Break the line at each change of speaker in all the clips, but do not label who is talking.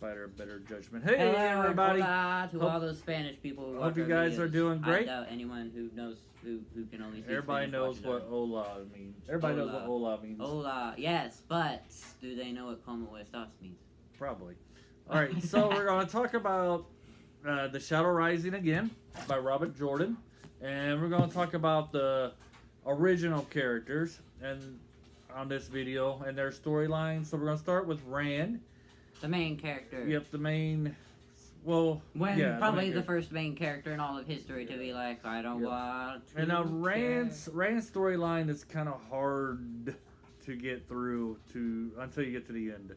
Spider of Better Judgment. Hey,
Hello,
everybody!
hola to all those Spanish people who
Hope
watch
you
our
guys are
videos.
doing great.
I doubt anyone who knows who can only speak
Everybody
Spanish
knows
watches
what
our-
hola means. Everybody knows what hola means.
Hola, yes, but do they know what como estas means?
Probably. All right, so we're going to talk about The Shadow Rising again by Robert Jordan. And we're going to talk about the original characters and on this video and their storylines. So we're going to start with Rand.
The main character.
Yep, the main... Well, yeah,
probably
main
the first main character in all of history to be like, I don't want to.
And now Rand's storyline is kind of hard to get through until you get to the end.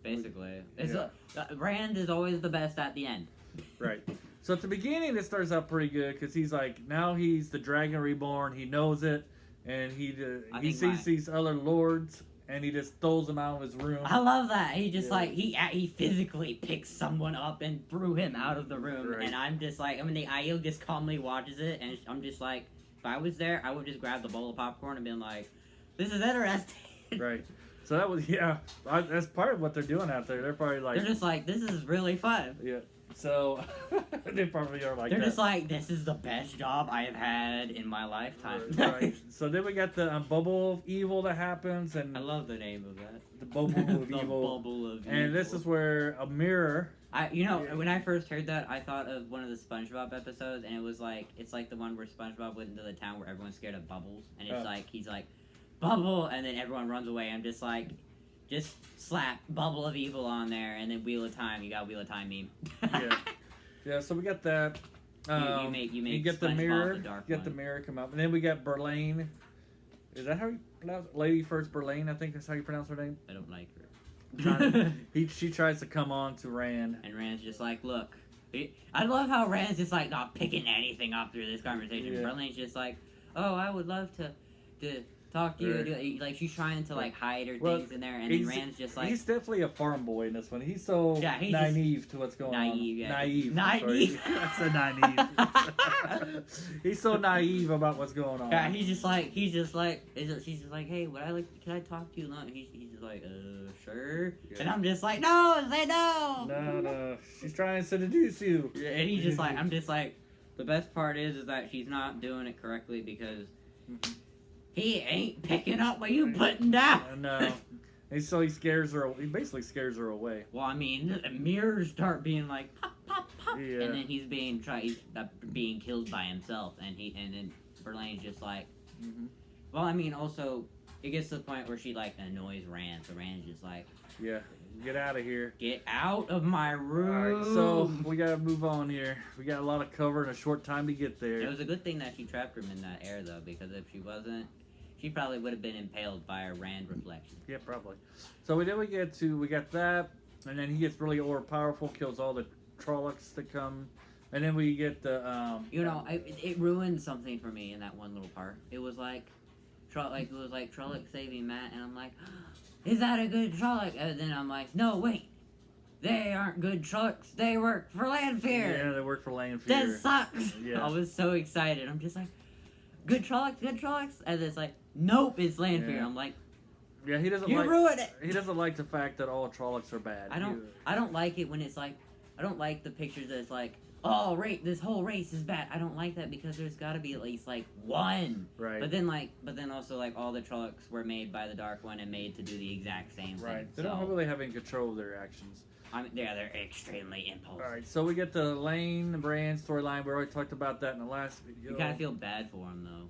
Basically, Rand is always the best at the end.
Right. So at the beginning, it starts out pretty good because he's like, now he's the Dragon Reborn. He knows it, and he sees these other lords, and he just throws them out of his room.
I love that. He just he physically picks someone up and threw him out of the room,
Right.
and I'm just like, the Aiel just calmly watches it, and I'm just like, if I was there, I would just grab the bowl of popcorn and be like, this is interesting.
Right. So that was that's part of what they're doing out there. They're probably like
They're just like, this is really fun.
Yeah. So they probably are like
They're
that.
just like, this is the best job I have had in my lifetime.
Right. So then we got the bubble of evil that happens, and
I love the name of that.
the bubble of
The
evil.
bubble of
And this
evil.
is where a mirror.
When I first heard that, I thought of one of the SpongeBob episodes, and it was like, it's like the one where SpongeBob went into the town where everyone's scared of bubbles, and it's like, he's like, bubble, and then everyone runs away. I'm just like, just slap bubble of evil on there, and then Wheel of Time. You got Wheel of Time meme.
Yeah. Yeah. So we got that.
You
get the
SpongeBob
mirror.
the dark
Get the
one.
mirror come up, and then we got Berlane. Is that how you pronounce it? Lady First Berlane? I think that's how you pronounce her name.
I don't like her.
She tries to come on to Rand.
And Rand's just like, look. I love how Rand's just like not picking anything up through this conversation.
Yeah.
Berlane's just like, oh, I would love to talk to you. Like, she's trying to like hide her things in there, and then Rand's just like,
he's definitely a farm boy in this one. He's so
he's
naive to what's going on.
Naive.
Naive. I said naive. He's so naive about what's going on.
Yeah, she's just like, she's just like, hey, can I talk to you? And he's just like, sure.
Yeah.
And I'm just like, no, say no.
No. She's trying to seduce you.
And he's just like, I'm just like, the best part is that she's not doing it correctly because he ain't picking up what you putting down.
No. And so he scares her. He basically scares her away.
Well, I mean, the mirrors start being like pop, pop, pop,
Yeah.
and then he's being killed by himself, and then Berlane's just like, well, I mean, also it gets to the point where she like annoys Rand, so Rand's just like,
Yeah. Get out of here.
get out of my room.
Alright, so we gotta move on here. We got a lot of cover in a short time to get there.
It was a good thing that she trapped him in that air, though, because if she wasn't, she probably would have been impaled by a Rand reflection.
Yeah, probably. So we got that, and then he gets really overpowerful, kills all the Trollocs that come, and then we get the
It ruined something for me in that one little part. It was like, Trolloc saving Matt, and I'm like, is that a good Trolloc? And then I'm like, no, wait. They aren't good Trollocs. They work for Lanfear.
Yeah, they work for Lanfear.
That sucks.
Yeah.
I was so excited. I'm just like, good Trollocs. And it's like, nope, it's Lanfear.
Yeah.
I'm like,
Yeah, he doesn't
you ruined it.
He doesn't like the fact that all Trollocs are bad.
I don't like it when it's like, I don't like the pictures that it's like, oh, this whole race is bad. I don't like that because there's got to be at least like one.
Right.
But then also like all the Trollocs were made by the Dark One and made to do the exact same thing.
Right. They don't really have any control of their actions.
They're extremely impulsive.
All right. So we get the Lane Brand storyline. We already talked about that in the last video.
You kind of feel bad for him though.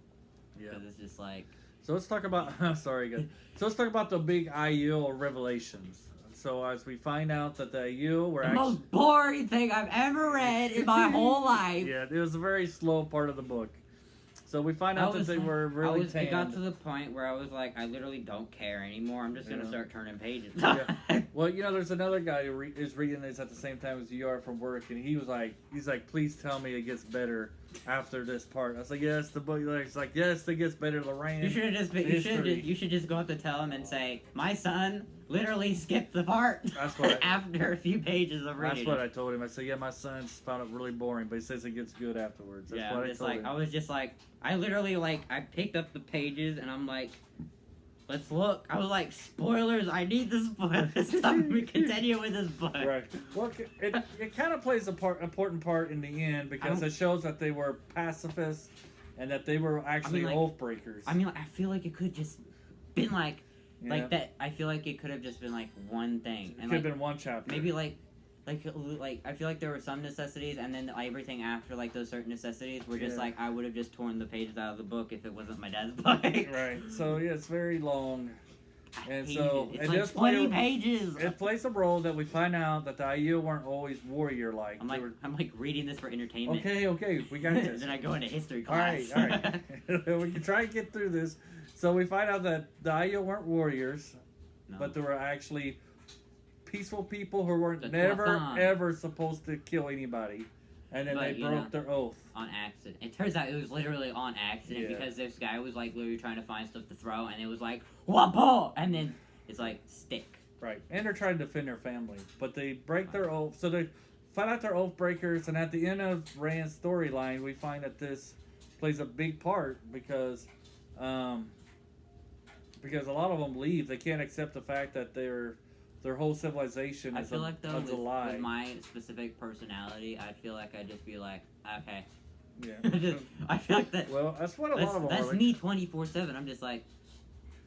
Yeah.
Because it's just like.
So let's talk about. Sorry, guys. So let's talk about the big Aiel revelations. So as we find out that the Aiel were
The most boring thing I've ever read in my whole life.
Yeah, it was a very slow part of the book. So we find out that they were really tanned.
It got to the point where I was like, I literally don't care anymore. I'm just going to start turning pages.
Yeah. Well, there's another guy who is reading this at the same time as you are from work, and he's like, please tell me it gets better after this part. I was like, yes, the book. It's like, yes, it gets better. Lorraine.
You should just go up to tell him and say, my son literally skipped the part.
That's what
after a few pages of reading.
That's what I told him. I said, yeah, my son's found it really boring, but he says it gets good afterwards. That's what I told him.
I was just like, I literally I picked up the pages and I'm like, let's look. I was like, spoilers. I need the spoilers. Stop me continue with this book.
Right. Well, it kind of plays important part in the end because it shows that they were pacifists and that they were actually oath breakers.
I mean, like, I feel like it could just been like that. I feel like it could have just been like one thing.
It could have been one chapter.
Maybe like I feel like there were some necessities, and then everything after like those certain necessities were just like I would have just torn the pages out of the book if it wasn't my dad's book.
Right. So yeah, it's very long, and so
it's like 20
pages.
pages.
It plays a role that we find out that the Aiel weren't always warrior like.
I'm like reading this for entertainment.
Okay, we got this.
Then I go into history class.
All right. We can try and get through this. So we find out that the Aiel weren't warriors, but they were actually peaceful people who were ever supposed to kill anybody, and then they broke their oath
on accident. It turns out it was literally on accident because this guy was like literally trying to find stuff to throw, and it was like wappo, and then it's like stick.
Right, and they're trying to defend their family, but they break their oath. So they find out they're oath breakers, and at the end of Rand's storyline, we find that this plays a big part because a lot of them leave. They can't accept the fact that their whole civilization is a lie.
With my specific personality, I feel like I'd just be like, okay.
Yeah.
I feel like that.
Well, that's what a lot of them
That's
are.
me 24/7. I'm just like,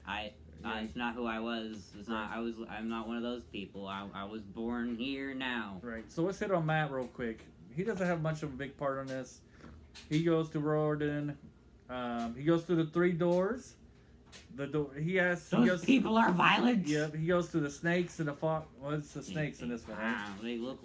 it's not who I was. It's not. I'm not one of those people. I was born here now.
Right. So let's hit on Matt real quick. He doesn't have much of a big part on this. He goes to Rordan. He goes through the 3 doors.
Those people are violent.
Yeah, he goes through the snakes and the fox. Well, it's the snakes in this one, right?
They look.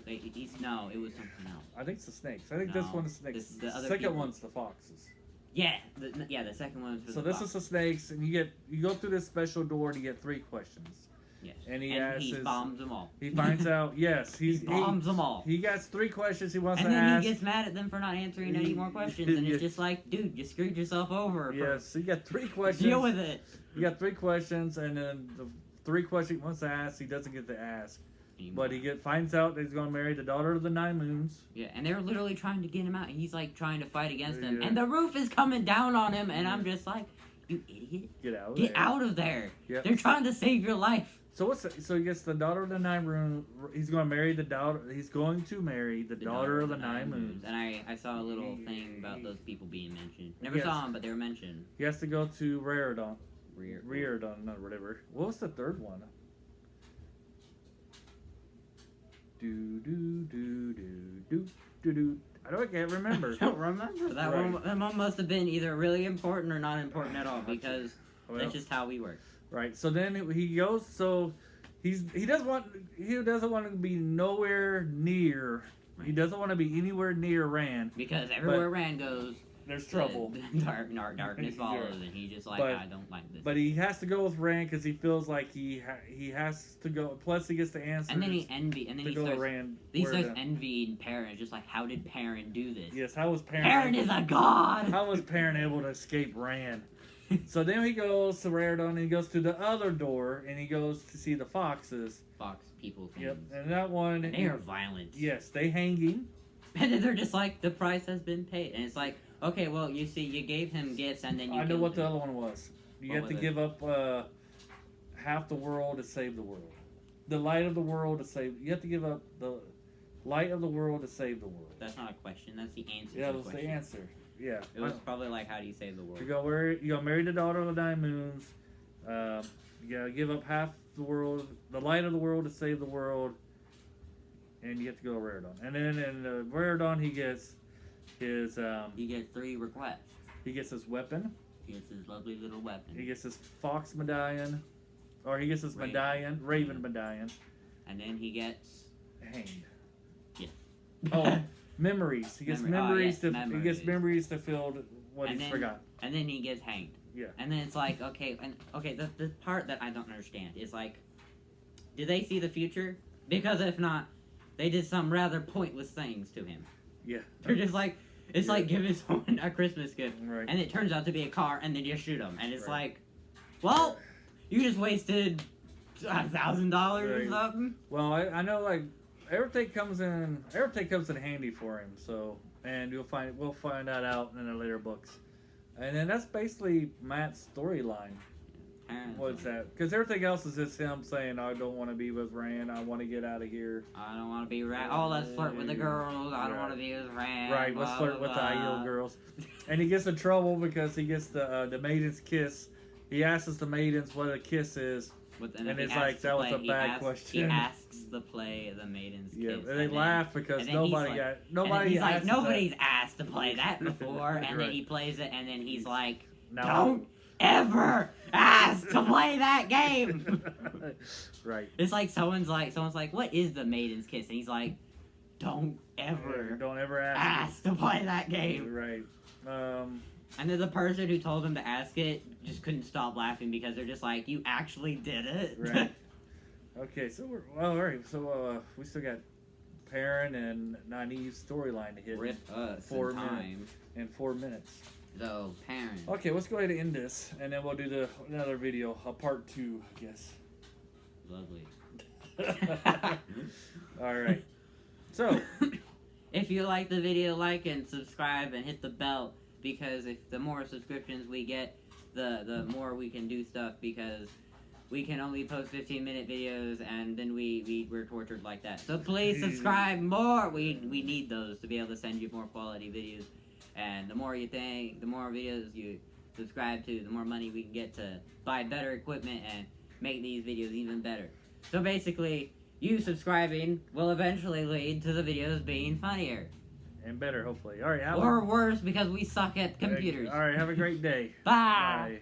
No, it was something else.
I think it's the snakes. I think this one is snakes.
The other
second
people.
One's the foxes.
Yeah, the second one.
So this is the snakes, and you go through this special door to get 3 questions.
Yes.
And
he bombs them all.
He finds out. Yes,
he bombs them all.
He gets 3 questions he wants to
ask. And then
he
gets mad at them for not answering any more questions, and it's just like, dude, you screwed yourself over.
Yes, you got 3 questions.
Deal with it.
You got 3 questions, and then the 3 questions he wants to ask, he doesn't get to ask. But he finds out that he's going to marry the daughter of the 9 moons.
Yeah, and they're literally trying to get him out, and he's like trying to fight against them, and the roof is coming down on him, and I'm just like, you idiot! Get out of there!
Yep.
They're trying to save your life.
So he gets the daughter of the 9 moons. He's going to marry the daughter. He's going to marry the daughter of the 9 moons.
And I saw a little thing about those people being mentioned. Never saw them, but they were mentioned.
He has to go to Reardon, not whatever. What was the 3rd one? I can't remember.
I don't remember. That one must have been either really important or not important at all because that's just how we work.
Right. So then he goes. So he doesn't want to be nowhere near. Right. He doesn't want to be anywhere near Rand
because everywhere Rand goes,
there's trouble.
Darkness follows, and he just like I don't like this.
But he has to go with Rand because he feels like he has to go. Plus, he gets the answer.
And then he starts envying Perrin. Just like, how did Perrin do this?
Yes, how was Perrin?
Perrin is a god.
How was Perrin able to escape Rand? So then he goes to Reardon, and he goes to the other door, and he goes to see the foxes.
Fox people.
Yep, and that one.
And they are violent.
Yes, they hanging.
And then they're just like, the price has been paid, and it's like, okay, well, you see, you gave him gifts, and then you.
I know what the other one was. You have to give up half the world to save the world. The light of the world to save. You have to give up the light of the world to save the world.
That's not a question. That's the answer.
Yeah, that's the answer. Yeah.
It was probably like, how do you save the world?
You go marry the daughter of the 9 moons. You gotta give up half the world, the light of the world to save the world, and you have to go to Reardon. And then in Reardon, he gets his.
He gets 3 requests.
He gets his weapon.
He gets his lovely little weapon.
He gets his fox medallion, or he gets his raven medallion.
And then he gets
hanged.
Yes.
Oh. Memories. He gets memories to fill what he's forgot.
And then he gets hanged.
Yeah.
And then it's like, the part that I don't understand is like, do they see the future? Because if not, they did some rather pointless things to him.
Yeah.
They're just like, it's like giving someone a Christmas gift,
right.
And it turns out to be a car, and then you shoot them, and it's like, well, you just wasted $1,000 or something.
Well, I know like. Everything comes in handy for him. So, and we'll find that out in the later books, and then that's basically Matt's storyline.
Parents.
What's that? Because everything else is just him saying, "I don't want to be with Rand. I want to get out of here."
I don't want to be Rand. Oh, let's flirt with the girls. I don't want to be with Rand.
Right, let's
blah,
flirt
blah,
with the
blah.
Aiel girls. And he gets in trouble because he gets the maiden's kiss. He asks the maidens what a kiss is. And
if he
it's
asks
like,
to
that was
play,
a bad question.
He asks the play the maiden's
Yeah,
kiss.
and they laugh because
and then
nobody
he's like-
got
and then
nobody.
he's like,
asked
nobody's asked to play that before. And
Right.
then he plays it, and then he's like,
that.
don't ever ask to play that game.
Right.
It's like someone's like, what is the maiden's kiss? And he's like, don't ever
Don't ever ask.
ask to play that game.
Right.
And then the person who told him to ask it just couldn't stop laughing because they're just like, you actually did it.
Right. Okay, so all right. So we still got Perrin and Nynaeve's storyline to hit
Rip us
4
in
minutes.
time.
in 4 minutes.
So, parents.
Okay, let's go ahead and end this, and then we'll do another video, a part 2, I guess.
Lovely.
All right. So,
If you like the video, like and subscribe and hit the bell, because if the more subscriptions we get, the more we can do stuff, because we can only post 15-minute videos and then we're tortured like that. So please subscribe more. We need those to be able to send you more quality videos. And the more videos you subscribe to, the more money we can get to buy better equipment and make these videos even better. So basically, you subscribing will eventually lead to the videos being funnier.
and better, hopefully. All right.
Or worse, because we suck at computers.
All right, have a great day.
Bye!
Bye.